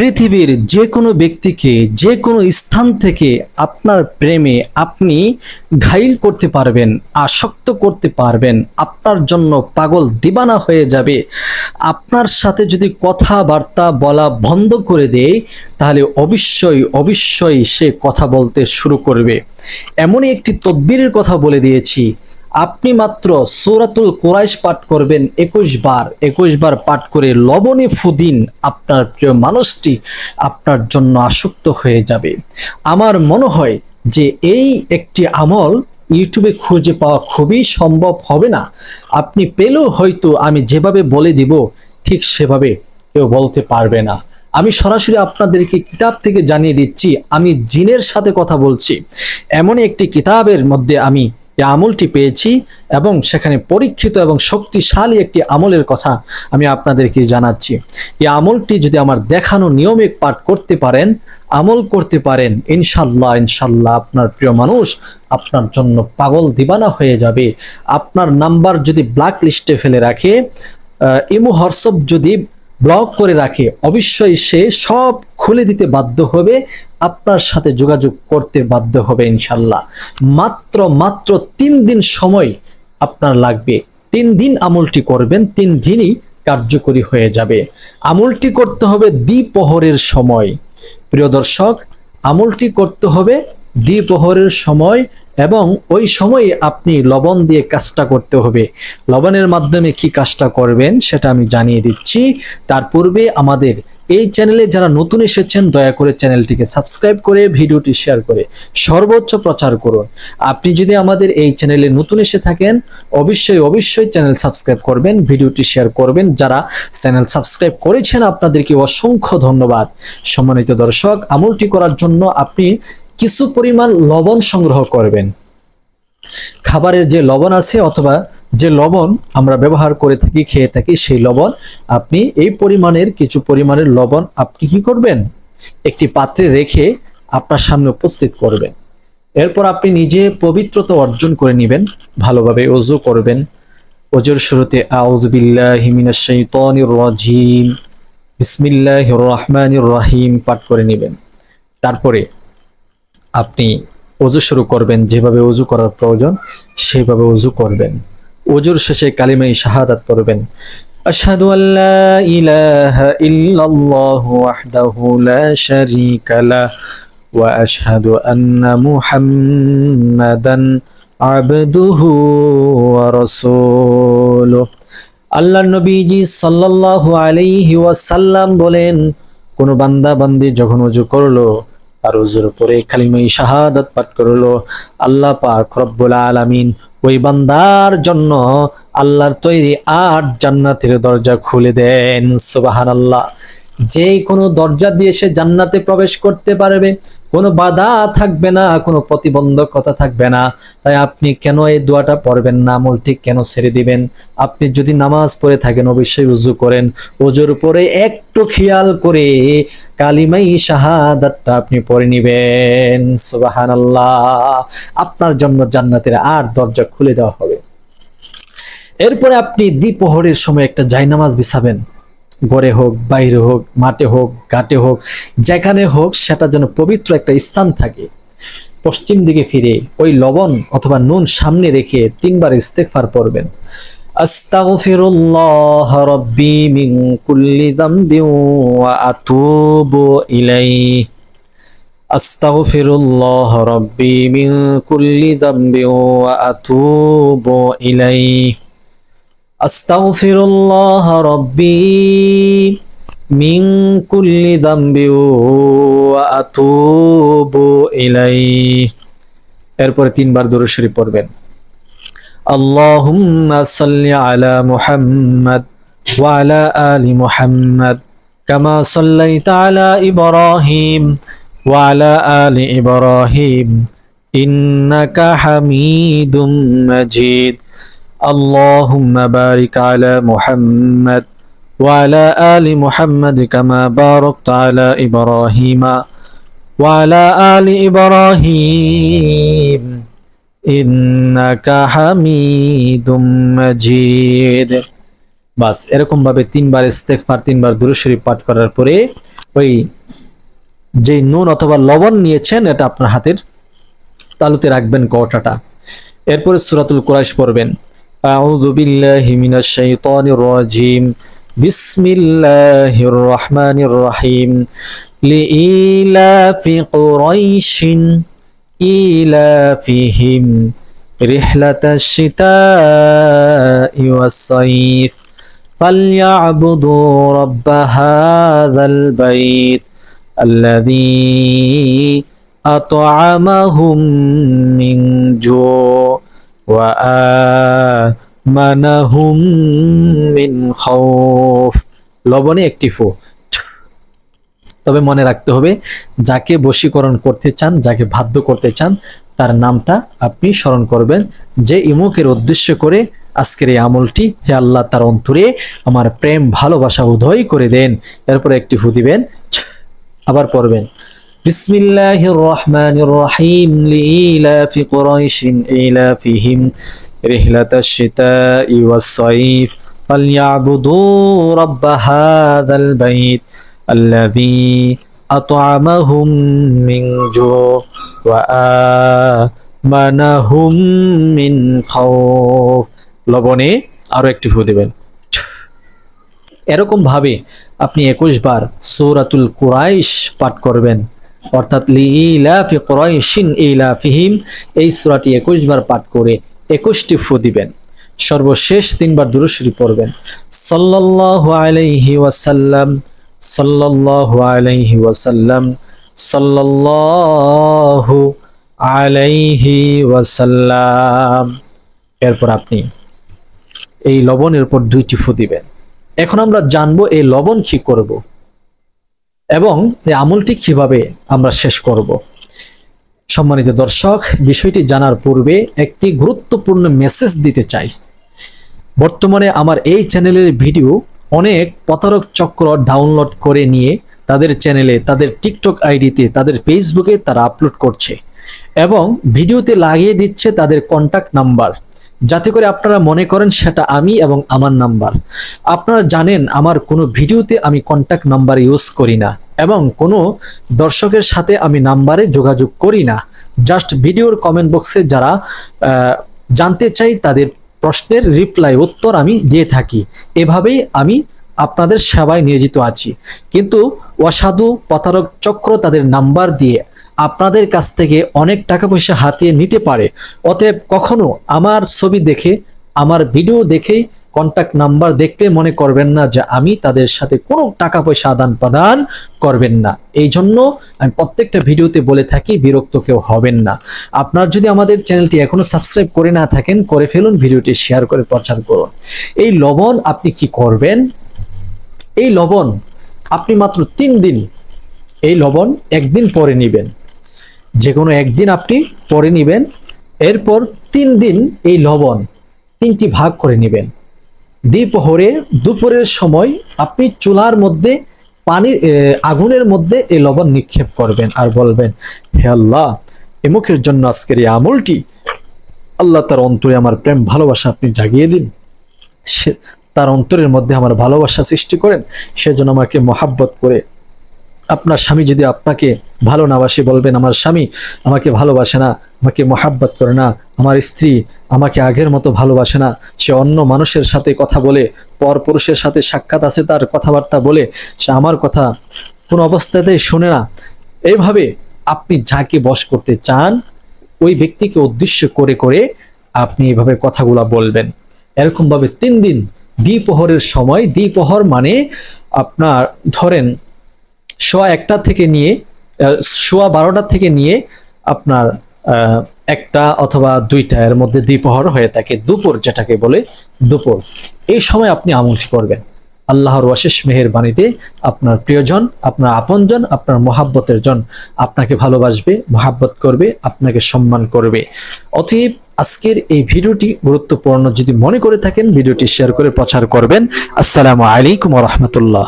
পৃথিবীর যে কোনো ব্যক্তিকে যে কোনো স্থান থেকে আপনার প্রেমে আপনি ঘাইল করতে পারবেন, আসক্ত করতে পারবেন, আপনার জন্য পাগল দিবানা হয়ে যাবে। আপনার সাথে যদি কথাবার্তা বলা বন্ধ করে দেয় তাহলে অবশ্যই অবশ্যই সে কথা বলতে শুরু করবে। এমনই একটি তদবিরের কথা বলে দিয়েছি। আপনি মাত্র সূরাতুল কুরাইশ পাঠ করবেন 21 বার পাঠ করে লবণে ফুদিন, আপনার প্রিয় মানুষটি আপনার জন্য আসক্ত হয়ে যাবে। আমার মনে হয় যে এই একটি আমল ইউটিউবে খুঁজে পাওয়া খুবই সম্ভব হবে না। আপনি পেলেও হয়তো আমি যেভাবে বলে দিব ঠিক সেভাবে কেউ বলতে পারবে না। আমি সরাসরি আপনাদেরকে কিতাব থেকে জানিয়ে দিচ্ছি, আমি জিনের সাথে কথা বলছি। এমনই একটি কিতাবের মধ্যে আমি এই আমলটি পেয়েছি এবং সেখানে পরীক্ষিত এবং শক্তিশালী একটি আমলের কথা আমি আপনাদেরকে জানাচ্ছি। এই আমলটি যদি আমার দেখানো নিয়মে পাঠ করতে পারেন, আমল করতে পারেন, ইনশাল্লাহ ইনশাল্লাহ আপনার প্রিয় মানুষ আপনার জন্য পাগল দিবানা হয়ে যাবে। আপনার নাম্বার যদি ব্ল্যাক লিস্টে ফেলে রাখে, ইমো হোয়াটসঅ্যাপ যদি ব্লক করে রাখে, অবশ্যই সে সব খুলে দিতে বাধ্য হবে, আপনার সাথে যোগাযোগ করতে বাধ্য হবে ইনশাল্লাহ। মাত্র 3 দিন সময় আপনার লাগবে। 3 দিন আমলটি করবেন, 3 দিনই কার্যকরী হয়ে যাবে। আমলটি করতে হবে দ্বিপ্রহরের সময়। প্রিয় দর্শক, আমলটি করতে হবে দ্বিপ্রহরের সময় এবং ওই সময়ে আপনি লবণ দিয়ে কাজটা করতে হবে। লবণের মাধ্যমে কি কাজটা করবেন সেটা আমি জানিয়ে দিচ্ছি। তার পূর্বে আমাদের এই চ্যানেলে যারা নতুন এসেছেন দয়া করে চ্যানেলটিকে সাবস্ক্রাইব করে ভিডিওটি শেয়ার করে সর্বোচ্চ প্রচার করুন। আপনি যদি আমাদের এই চ্যানেলে নতুন এসে থাকেন অবশ্যই চ্যানেল সাবস্ক্রাইব করবেন, ভিডিওটি শেয়ার করবেন। যারা চ্যানেল সাবস্ক্রাইব করেছেন আপনাদেরকে অসংখ্য ধন্যবাদ। সম্মানিত দর্শক, আমলটি করার জন্য আপনি কিছু পরিমাণ লবণ সংগ্রহ করবেন। খাবারের যে লবণ আছে অথবা যে লবণ আমরা ব্যবহার করে থাকি, খেয়ে থাকি, সেই লবণ আপনি এই পরিমাণের কিছু পরিমাণের লবণ আপনি কি করবেন, একটি পাত্রে রেখে আপনার সামনে উপস্থিত করবেন। এরপর আপনি নিজে পবিত্রতা অর্জন করে নেবেন, ভালোভাবে ওযু করবেন। ওযুর শুরুতে আউযু বিল্লাহি মিনাশ শাইতানির রাজিম বিসমিল্লাহির রহমানির রহিম পাঠ করে নেবেন। তারপরে আপনি ওযু শুরু করবেন, যেভাবে ওযু করার প্রয়োজন সেভাবে ওযু করবেন। ওযুর শেষে কালিমায়ে শাহাদাত পড়বেন, আশহাদু আল্লা ইলাহা ইল্লাল্লাহু ওয়াহদাহু লা শারীকা লাহু ওয়া আশহাদু আন্না মুহাম্মাদান আবদুহু ওয়া রাসূলুহু। আল্লাহর নবীজি সাল্লাল্লাহু আলাইহি ওয়াসাল্লাম বলেন, কোন বান্দা বান্দি যখন ওযু করলো আর ওযুর পরে কালিমায়ে শাহাদাত পাঠ করলো, আল্লাহ পাক রব্বুল আলামিন ওই বান্দার জন্য আল্লাহর তৈরি 8 জান্নাতের দরজা খুলে দেন। সুবহানাল্লাহ। যে কোনো দরজা দিয়ে সে জান্নাতে প্রবেশ করতে পারবে, কোনো বাধা থাকবে না, কোনো প্রতিবন্ধকতা থাকবে না। তাই আপনি কেন এই দোয়াটা পড়বেন না, আমলটি কেন ছেড়ে দিবেন? আপনি যদি নামাজ পড়ে থাকেন অবশ্যই ওযু করেন, ওযুর পরে একটু খেয়াল করে কালিমায়ে শাহাদাতটা আপনি পড়ে নেবেন। সুবহানাল্লাহ। আপনার জন্য জান্নাতের 8 দরজা খুলে দেওয়া হবে। এরপরে আপনি দ্বিপ্রহরের সময় একটা জায়নামাজ বিছাবেন, ঘরে হোক, বাইরে হোক, মাঠে হোক, ঘাটে হোক, যেখানে হোক, সেটা যেন পবিত্র একটা স্থান থাকে। পশ্চিম দিকে ফিরে ওই লবণ অথবা নুন সামনে রেখে 3 বার ইস্তেগফার পড়বেন। আস্তাগফিরুল্লাহ রাব্বি মিন কুল্লি যামবিন ওয়া আতুবু ইলাইহি। আস্তাগফিরুল্লাহ রাব্বি মিন কুল্লি যামবিন ওয়া আতুবু ইলাইহি। আস্তাগফিরুল্লাহ রাব্বি মিন কুল্লি যামবিন ওয়া আতুবু ইলাইহি। এরপরে 3 বার দুরূদ শরীফ পড়বেন। আল্লাহুম্মা সাল্লি আলা মুহাম্মাদ ওয়া আলা আলি মুহাম্মাদ কামা সাল্লাইতা আলা ইব্রাহিম ওয়া আলা আলি ইব্রাহিম ইন্নাকা হামিদুম মাজিদ। আল্লাহুম্মা বারিক আলা মুহাম্মাদ ওয়া আলা আলি মুহাম্মাদ কামা বারাকতা আলা ইব্রাহিম ওয়া আলা আলি ইব্রাহিম ইন্নাকা হামিদুম মাজিদ। বাস এরকম ভাবে 3 বার ইস্তেগফার, 3 বার দুরূদ শরীফ পাঠ করার পরে ওই যে নুন অথবা লবণ নিয়েছেন এটা আপনার হাতের তালুতে রাখবেন কওটাটা। এরপরে সূরাতুল কুরাইশ পড়বেন। আউযু বিল্লাহি মিনাশ শাইতানির রাজিম, বিসমিল্লাহির রহমানির রহিম, লিইলাফি কুরাইশিন ইলাফিহিম রিহলাতাশ শিতাই ওয়াস সাইফ ফালইয়াবুদু রাব্ব হাযাল বাইত আল্লাযী আত'আমাহুম মিন জু' ওয়া আমানাহুম মিন খাউফ। লবণে একটি ফু। তবে মনে রাখতে হবে, যাকে বশীকরণ করতে চান, যাকে বাধ্য করতে চান, তার নামটা আপনি স্মরণ করবেন যে ইমুকের উদ্দেশ্য করে আজকের এই আমলটি, হে আল্লাহ তার অন্তরে আমার প্রেম ভালোবাসা উদয় করে দেন। এরপরে একটি ফু দিবেন, আবার পড়বেন বিসমিল্লাহির রহমানির রহিম, লিইলাফি কুরাইশিন ইলাফিহিম রিহলাতাশ শিতাই ওয়াস সাইফ ফালইয়াবুদু রাব্ব হাযাল বাইত আল্লাযী আত'আমাহুম মিন জু' ওয়া আমানাহুম মিন খাউফ। লবণে আরো একটি ফু দিবেন। এরকম ভাবে আপনি 21 বার সূরাতুল কুরাইশ পাঠ করবেন, অর্থাৎ লিইলাফি কুরাইশিন ইলাফিহিম এই সূরাটি 21 বার পাঠ করে 21টি ফু দিবেন। সর্বশেষ 3 বার দুরূদ শরীফ পড়বেন, সাল্লাল্লাহু আলাইহি ওয়াসাল্লাম, সাল্লাল্লাহু আলাইহি ওয়াসাল্লাম, সাল্লাল্লাহু আলাইহি ওয়াসাল্লাম। এরপর আপনি এই লবণের উপর 2টি ফু দিবেন। এখন আমরা জানবো এই লবণ কি করব এবং এই আমলটি কিভাবে আমরা শেষ করব। সম্মানিত দর্শক, বিষয়টি জানার পূর্বে একটি গুরুত্বপূর্ণ মেসেজ দিতে চাই। বর্তমানে আমার এই চ্যানেলের ভিডিও অনেক প্রতারক চক্র ডাউনলোড করে নিয়ে তাদের চ্যানেলে, তাদের টিকটক আইডিতে, তাদের ফেসবুকে তারা আপলোড করছে এবং ভিডিওতে লাগিয়ে দিচ্ছে তাদের কন্টাক্ট নাম্বার, যাতে করে আপনারা মনে করেন সেটা আমি এবং আমার নাম্বার। আপনারা জানেন আমার কোনো ভিডিওতে আমি কন্টাক্ট নাম্বার ইউজ করি না এবং কোনো দর্শকের সাথে আমি নাম্বারে যোগাযোগ করি না। জাস্ট ভিডিওর কমেন্ট বক্সে যারা জানতে চাই তাদের প্রশ্নের রিপ্লাই, উত্তর আমি দিয়ে থাকি। এভাবেই আমি আপনাদের সেবায় নিয়োজিত আছি। কিন্তু অসাধু প্রতারক চক্র তাদের নাম্বার দিয়ে আপনাদের কাছ থেকে অনেক টাকা পয়সা হাতিয়ে নিতে পারে। অতএব কখনো আমার ছবি দেখে, আমার ভিডিও দেখেই কন্টাক্ট নাম্বার দেখলে মনে করবেন না যে আমি তাদের সাথে কোনো টাকা পয়সা আদান প্রদান করবেন না। এই জন্য আমি প্রত্যেকটা ভিডিওতে বলে থাকি, বিরক্ত কেউ হবেন না। আপনার যদি আমাদের চ্যানেলটি এখনো সাবস্ক্রাইব করে না থাকেন, করে ফেলুন, ভিডিওটি শেয়ার করে প্রচার করুন। এই লবণ আপনি কি করবেন? এই লবণ আপনি মাত্র 3 দিন, এই লবণ একদিন পরে নেবেন, যে কোনো একদিন আপনি পরে নেবেন। এরপর 3 দিন এই লবণ 3টি ভাগ করে নেবেন। দ্বিপ্রহরে, দুপুরের সময় আপনি চুলার মধ্যে আগুনের মধ্যে এই লবণ নিক্ষেপ করবেন আর বলবেন, হে আল্লাহ, এমুকের জন্য আজকের এই আমলটি, আল্লাহ তার অন্তরে আমার প্রেম ভালোবাসা আপনি জাগিয়ে দিন, তার অন্তরের মধ্যে আমার ভালোবাসা সৃষ্টি করেন, সেজন্য আমাকে মহাব্বত করে। আপনার স্বামী যদি আপনাকে ভালো না বাসে, বলবেন আমার স্বামী আমাকে ভালোবাসে না, আমাকে মহাব্বত করে না, আমার স্ত্রী আমাকে আগের মতো ভালোবাসে না, সে অন্য মানুষের সাথে কথা বলে, পর পুরুষের সাথে সাক্ষাৎ আছে তার, কথাবার্তা বলে, সে আমার কথা কোনো অবস্থাতেই শুনে না। এইভাবে আপনি যাকে বশ করতে চান ওই ব্যক্তিকে উদ্দেশ্য করে করে আপনি এইভাবে কথাগুলা বলবেন। এরকমভাবে 3 দিন দ্বিপ্রহরের সময়, দ্বিপ্রহর মানে আপনার ধরেন 1:15 থেকে নিয়ে 12:15 থেকে নিয়ে আপনার 1টা অথবা 2টা এর মধ্যে দ্বিপ্রহর হয়ে থাকে, দুপুর যেটাকে বলে দুপুর। এই সময় আপনি আমলটি করবেন। আল্লাহর অশেষ মেহেরবানিতে আপনার প্রিয়জন, আপনার আপনজন, আপনার মহাব্বতের জন আপনাকে ভালোবাসবে, মহাব্বত করবে, আপনাকে সম্মান করবে। অতএব আজকের এই ভিডিওটি গুরুত্বপূর্ণ যদি মনে করে থাকেন, ভিডিওটি শেয়ার করে প্রচার করবেন। আসসালামু আলাইকুম ওয়া রাহমাতুল্লাহ।